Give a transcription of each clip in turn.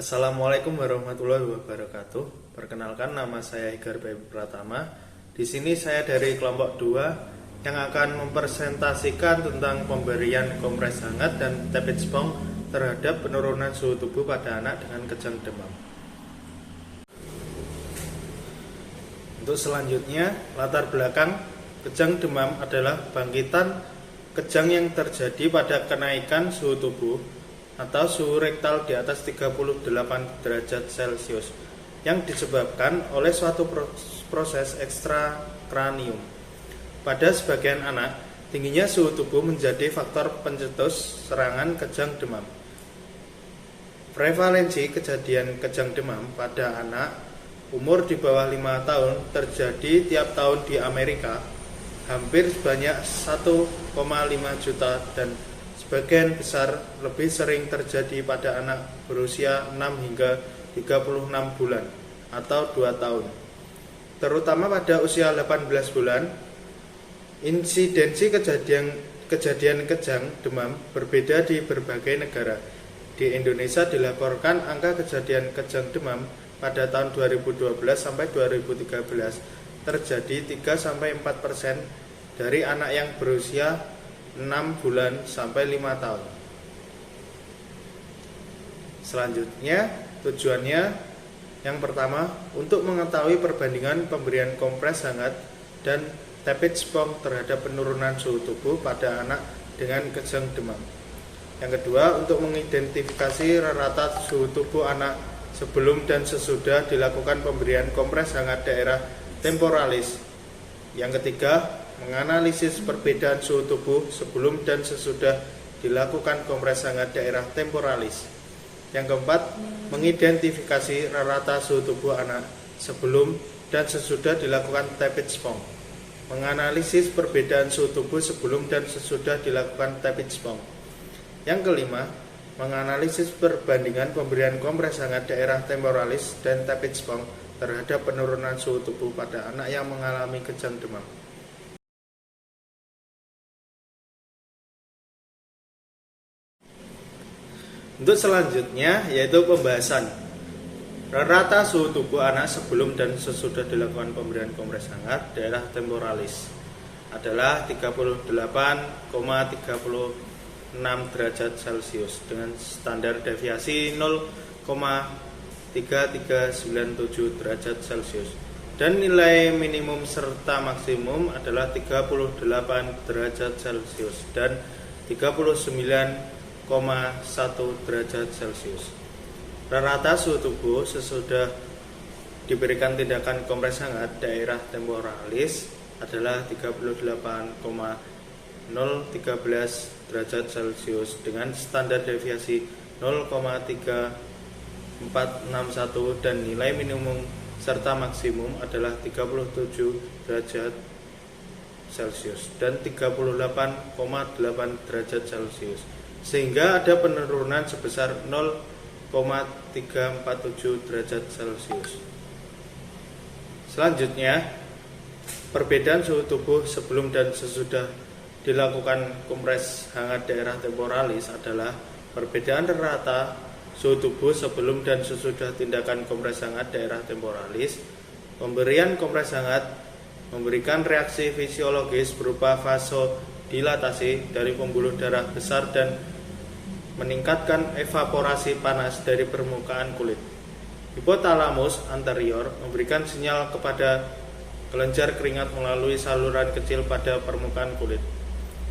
Assalamualaikum warahmatullahi wabarakatuh. Perkenalkan, nama saya Higar Bayu Pratama. Di sini saya dari kelompok 2 yang akan mempresentasikan tentang pemberian kompres hangat dan tabit spong terhadap penurunan suhu tubuh pada anak dengan kejang demam. Untuk selanjutnya, latar belakang kejang demam adalah bangkitan kejang yang terjadi pada kenaikan suhu tubuh atau suhu rektal di atas 38 derajat Celcius yang disebabkan oleh suatu proses ekstrakranium. Pada sebagian anak, tingginya suhu tubuh menjadi faktor pencetus serangan kejang demam. Prevalensi kejadian kejang demam pada anak umur di bawah 5 tahun terjadi tiap tahun di Amerika hampir sebanyak 1,5 juta dan sebagian besar lebih sering terjadi pada anak berusia 6 hingga 36 bulan atau 2 tahun. Terutama pada usia 18 bulan, insidensi kejadian kejang demam berbeda di berbagai negara. Di Indonesia dilaporkan angka kejadian kejang demam pada tahun 2012 sampai 2013 terjadi 3-4% dari anak yang berusia 6 bulan sampai 5 tahun. Selanjutnya, tujuannya yang pertama untuk mengetahui perbandingan pemberian kompres hangat dan tabit spong terhadap penurunan suhu tubuh pada anak dengan kejang demam. Yang kedua, untuk mengidentifikasi rata suhu tubuh anak sebelum dan sesudah dilakukan pemberian kompres hangat daerah temporalis. Yang ketiga, menganalisis perbedaan suhu tubuh sebelum dan sesudah dilakukan kompres hangat daerah temporalis. Yang keempat, mengidentifikasi rata suhu tubuh anak sebelum dan sesudah dilakukan tabit spong. Menganalisis perbedaan suhu tubuh sebelum dan sesudah dilakukan tabit spong. Yang kelima, menganalisis perbandingan pemberian kompres hangat daerah temporalis dan tabit spong terhadap penurunan suhu tubuh pada anak yang mengalami kejang demam. Untuk selanjutnya yaitu pembahasan rata suhu tubuh anak sebelum dan sesudah dilakukan pemberian kompres hangat daerah temporalis adalah 38,36 derajat Celcius dengan standar deviasi 0,3397 derajat Celcius dan nilai minimum serta maksimum adalah 38 derajat Celcius dan 39,1 derajat Celcius. Rata suhu tubuh sesudah diberikan tindakan kompres hangat daerah temporalis adalah 38,013 derajat Celcius dengan standar deviasi 0,3461 dan nilai minimum serta maksimum adalah 37 derajat Celcius dan 38,8 derajat Celcius. Sehingga ada penurunan sebesar 0,347 derajat Celcius. Selanjutnya, perbedaan suhu tubuh sebelum dan sesudah dilakukan kompres hangat daerah temporalis adalah perbedaan rata suhu tubuh sebelum dan sesudah tindakan kompres hangat daerah temporalis. Pemberian kompres hangat memberikan reaksi fisiologis berupa vasodilatasi dari pembuluh darah besar dan meningkatkan evaporasi panas dari permukaan kulit. Hipotalamus anterior memberikan sinyal kepada kelenjar keringat melalui saluran kecil pada permukaan kulit.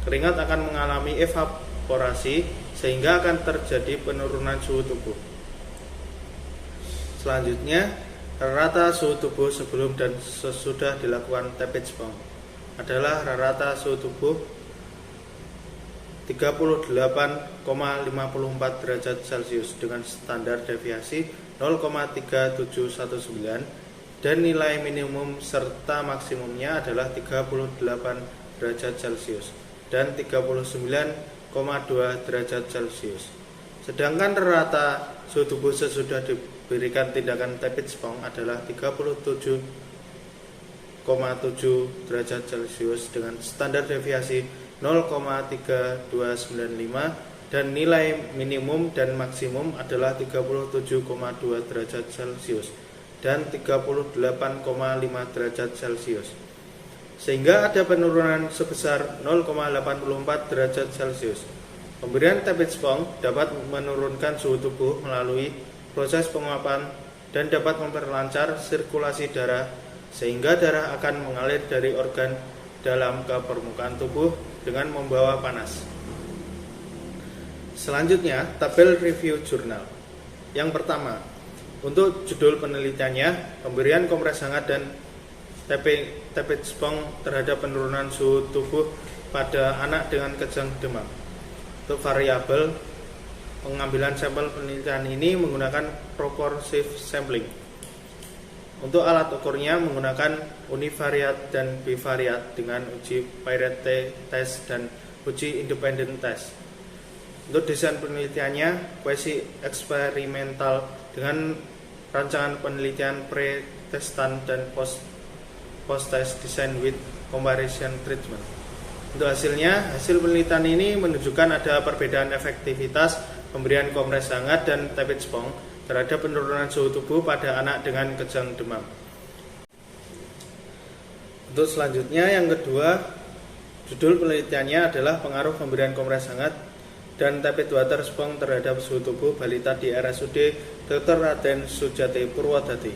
Keringat akan mengalami evaporasi sehingga akan terjadi penurunan suhu tubuh. Selanjutnya, rata suhu tubuh sebelum dan sesudah dilakukan tabit spong adalah rata suhu tubuh 38,54 derajat Celcius dengan standar deviasi 0,3719 dan nilai minimum serta maksimumnya adalah 38 derajat Celcius dan 39,2 derajat Celcius. Sedangkan rata suhu tubuh sesudah diberikan tindakan tabit spong adalah 37,7 derajat Celcius dengan standar deviasi 0,3295 dan nilai minimum dan maksimum adalah 37,2 derajat Celcius dan 38,5 derajat Celcius, sehingga ada penurunan sebesar 0,84 derajat Celcius. Pemberian tepit spong dapat menurunkan suhu tubuh melalui proses penguapan dan dapat memperlancar sirkulasi darah, sehingga darah akan mengalir dari organ dalam ke permukaan tubuh dengan membawa panas. Selanjutnya, tabel review jurnal. Yang pertama, untuk judul penelitiannya, pemberian kompres hangat dan tepit spong terhadap penurunan suhu tubuh pada anak dengan kejang demam. Untuk variabel pengambilan sampel penelitian ini menggunakan proportive sampling. Untuk alat ukurnya menggunakan univariat dan bivariat dengan uji Peirette test dan uji independent test. Untuk desain penelitiannya, kuesi eksperimental dengan rancangan penelitian pre-testan dan post-test design with comparison treatment. Untuk hasil penelitian ini menunjukkan ada perbedaan efektivitas pemberian kompres hangat dan tepit spong terhadap penurunan suhu tubuh pada anak dengan kejang demam. Untuk selanjutnya, yang kedua, judul penelitiannya adalah pengaruh pemberian kompres hangat dan tepit water spong terhadap suhu tubuh balita di RSUD Dr. Raden Sujati Purwodadi.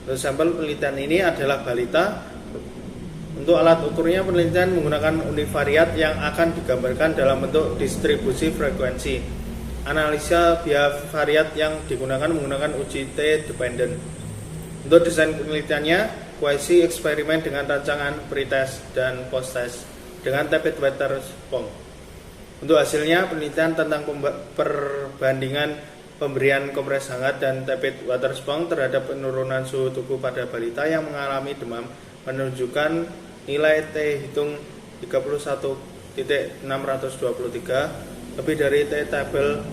Untuk sampel penelitian ini adalah balita. Untuk alat ukurnya penelitian menggunakan univariat yang akan digambarkan dalam bentuk distribusi frekuensi. Analisa bivariat yang digunakan menggunakan uji T-dependent. Untuk desain penelitiannya, kuesi eksperimen dengan rancangan pre-test dan post-test dengan tepit water spong. Untuk hasilnya, penelitian tentang perbandingan pemberian kompres hangat dan tepit water spong terhadap penurunan suhu tubuh pada balita yang mengalami demam menunjukkan nilai T hitung 31.623 lebih dari T tabel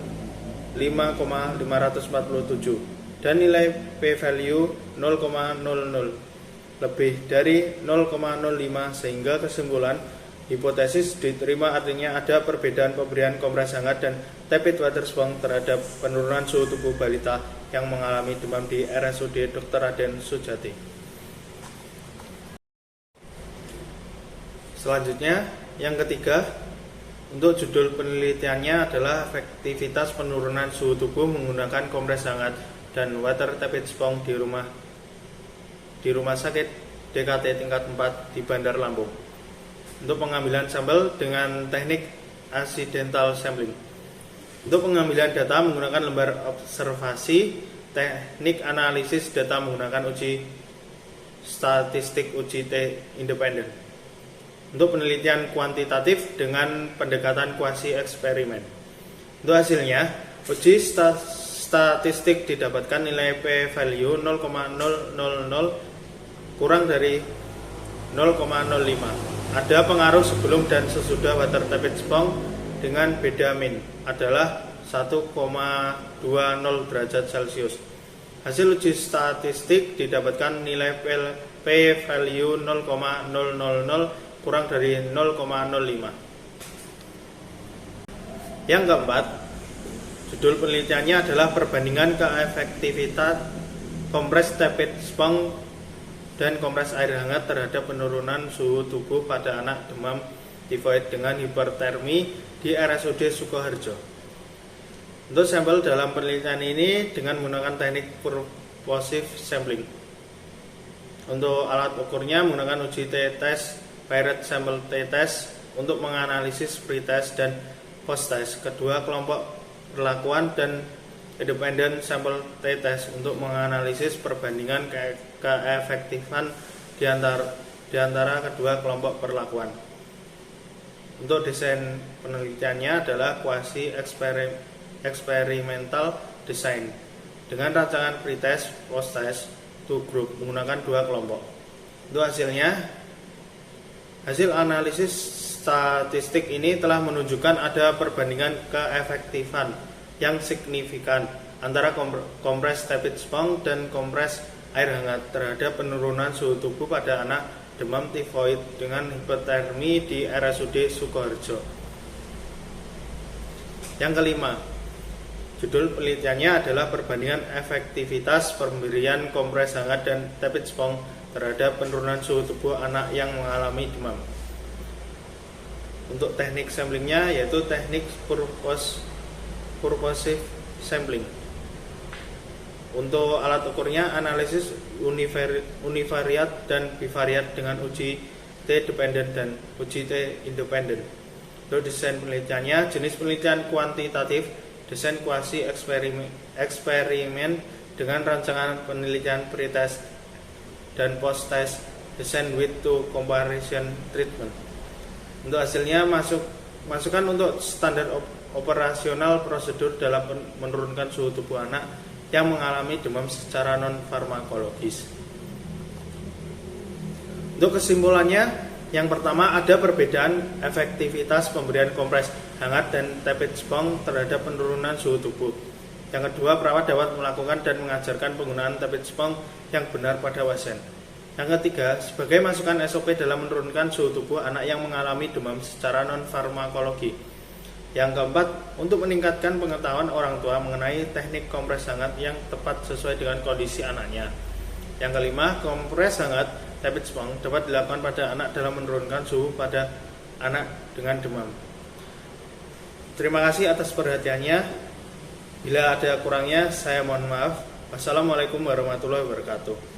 5,547 dan nilai p-value 0,00 lebih dari 0,05, sehingga kesimpulan hipotesis diterima, artinya ada perbedaan pemberian kompres hangat dan tepit water spong terhadap penurunan suhu tubuh balita yang mengalami demam di RSUD Dr. Raden Sujati. Selanjutnya, yang ketiga, untuk judul penelitiannya adalah efektivitas penurunan suhu tubuh menggunakan kompres hangat dan water tepit spong di rumah sakit DKT tingkat 4 di Bandar Lampung. Untuk pengambilan sampel dengan teknik accidental sampling. Untuk pengambilan data menggunakan lembar observasi, teknik analisis data menggunakan uji statistik uji T-independent. Untuk penelitian kuantitatif dengan pendekatan kuasi eksperimen. Untuk hasilnya, uji statistik didapatkan nilai p-value 0,000 kurang dari 0,05. Ada pengaruh sebelum dan sesudah water tepit spong dengan beda min adalah 1,20 derajat Celcius. Hasil uji statistik didapatkan nilai p-value 0,000 kurang dari 0,05. Yang keempat, judul penelitiannya adalah perbandingan keefektivitas kompres tepit spong dan kompres air hangat terhadap penurunan suhu tubuh pada anak demam tifoid dengan hipertermi di RSUD Sukoharjo. Untuk sampel dalam penelitian ini dengan menggunakan teknik purposive sampling. Untuk alat ukurnya menggunakan uji T-test, Peirette sample T-test untuk menganalisis pre-test dan post-test kedua kelompok perlakuan dan independent sample T-test untuk menganalisis perbandingan keefektifan di antara kedua kelompok perlakuan. Untuk desain penelitiannya adalah kuasi eksperimental design dengan rancangan pre-test, post-test, two group menggunakan dua kelompok. Untuk hasil analisis statistik ini telah menunjukkan ada perbandingan keefektifan yang signifikan antara kompres tepit spong dan kompres air hangat terhadap penurunan suhu tubuh pada anak demam tifoid dengan hipotermi di RSUD Sukoharjo. Yang kelima, judul penelitiannya adalah perbandingan efektivitas pemberian kompres hangat dan tepit spong terhadap penurunan suhu tubuh anak yang mengalami demam. Untuk teknik samplingnya yaitu teknik purposive sampling. Untuk alat ukurnya analisis univariat dan bivariat dengan uji T dependent dan uji T independent. Untuk desain penelitiannya jenis penelitian kuantitatif, desain kuasi eksperimen dengan rancangan penelitian pretest dan post-test, desain with to comparison treatment. Untuk hasilnya masukan untuk standar operasional prosedur dalam menurunkan suhu tubuh anak yang mengalami demam secara non farmakologis. Untuk kesimpulannya, yang pertama ada perbedaan efektivitas pemberian kompres hangat dan tepit spong terhadap penurunan suhu tubuh. Yang kedua, perawat dapat melakukan dan mengajarkan penggunaan tepit spong yang benar pada pasien. Yang ketiga, sebagai masukan SOP dalam menurunkan suhu tubuh anak yang mengalami demam secara non-farmakologi. Yang keempat, untuk meningkatkan pengetahuan orang tua mengenai teknik kompres hangat yang tepat sesuai dengan kondisi anaknya. Yang kelima, kompres hangat tepit spong dapat dilakukan pada anak dalam menurunkan suhu pada anak dengan demam. Terima kasih atas perhatiannya. Bila ada kurangnya, saya mohon maaf. Wassalamualaikum warahmatullahi wabarakatuh.